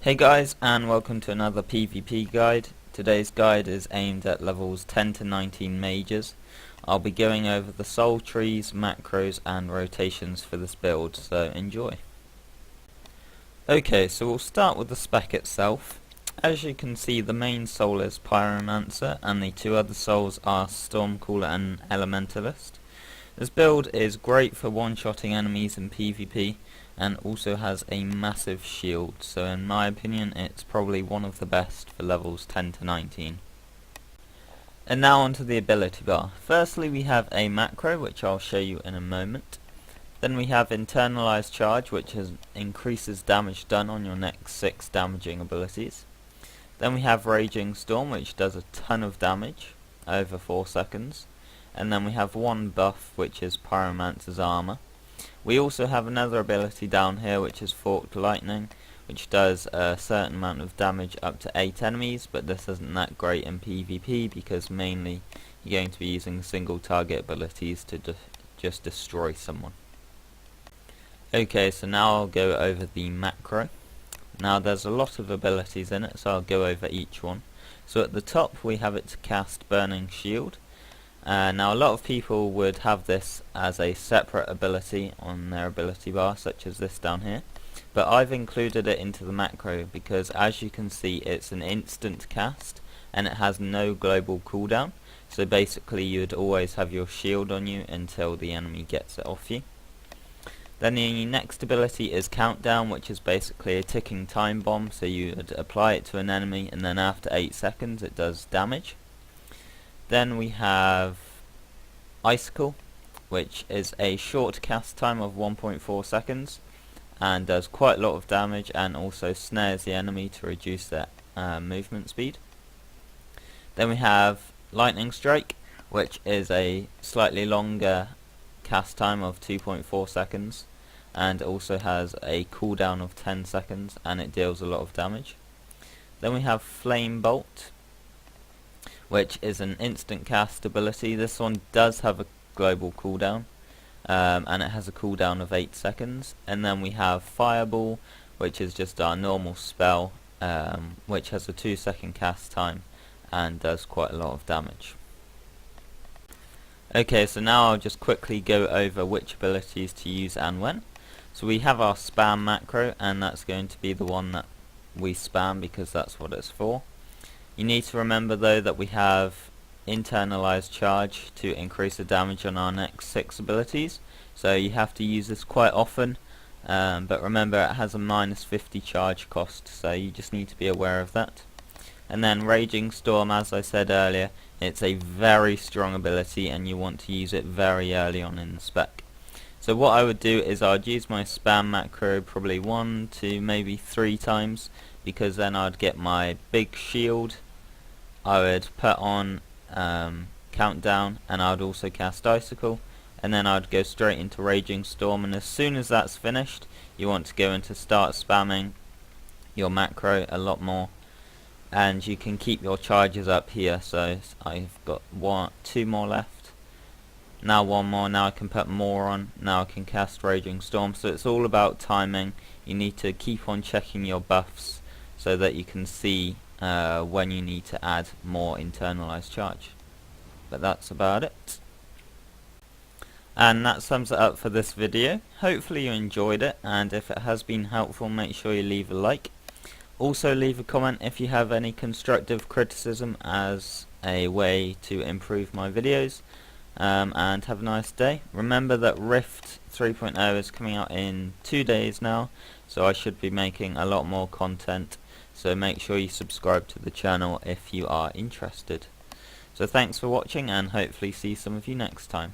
Hey guys, and welcome to another PvP guide. Today's guide is aimed at levels 10 to 19 mages. I'll be going over the soul trees, macros and rotations for this build, so enjoy. Okay, so we'll start with the spec itself. As you can see, the main soul is Pyromancer and the two other souls are Stormcaller and Elementalist. This build is great for one-shotting enemies in PvP and also has a massive shield, so in my opinion it's probably one of the best for levels 10 to 19. And now onto the ability bar. Firstly we have a macro, which I'll show you in a moment. Then we have internalized charge, which increases damage done on your next 6 damaging abilities. Then we have raging storm, which does a ton of damage over 4 seconds. And then we have one buff, which is Pyromancer's armor. We also have another ability down here, which is forked lightning, which does a certain amount of damage up to 8 enemies, but this isn't that great in PvP because mainly you're going to be using single target abilities to just destroy someone. Okay, so now I'll go over the macro. Now there's a lot of abilities in it, so I'll go over each one. So at the top we have it to cast Burning Shield. Now a lot of people would have this as a separate ability on their ability bar, such as this down here, but I've included it into the macro because as you can see it's an instant cast and it has no global cooldown, so basically you'd always have your shield on you until the enemy gets it off you. Then the next ability is Countdown, which is basically a ticking time bomb, so you would apply it to an enemy and then after 8 seconds it does damage. Then we have Icicle, which is a short cast time of 1.4 seconds and does quite a lot of damage and also snares the enemy to reduce their movement speed. Then we have Lightning Strike, which is a slightly longer cast time of 2.4 seconds and also has a cooldown of 10 seconds and it deals a lot of damage. Then we have Flame Bolt, which is an instant cast ability. This one does have a global cooldown and it has a cooldown of 8 seconds. And then we have Fireball, which is just our normal spell, which has a 2-second cast time and does quite a lot of damage. Okay, so now I'll just quickly go over which abilities to use and when. So we have our spam macro, and that's going to be the one that we spam because that's what it's for. You need to remember though that we have internalized charge to increase the damage on our next 6 abilities, so you have to use this quite often, but remember it has a minus 50 charge cost, so you just need to be aware of that. And then Raging Storm, as I said earlier, it's a very strong ability and you want to use it very early on in the spec. So what I would do is I'd use my spam macro probably 1 to maybe 3 times, because then I'd get my big shield, I would put on Countdown, and I would also cast Icicle, and then I'd go straight into Raging Storm, and as soon as that's finished you want to go into start spamming your macro a lot more, and you can keep your charges up here. So I've got 2 more left, now 1 more, now I can put more on, now I can cast Raging Storm. So it's all about timing. You need to keep on checking your buffs so that you can see when you need to add more internalized charge. But that's about it. And that sums it up for this video. Hopefully you enjoyed it, and if it has been helpful make sure you leave a like. Also leave a comment if you have any constructive criticism as a way to improve my videos, and have a nice day. Remember that Rift 3.0 is coming out in 2 days now, so I should be making a lot more content. So make sure you subscribe to the channel if you are interested. So thanks for watching, and hopefully see some of you next time.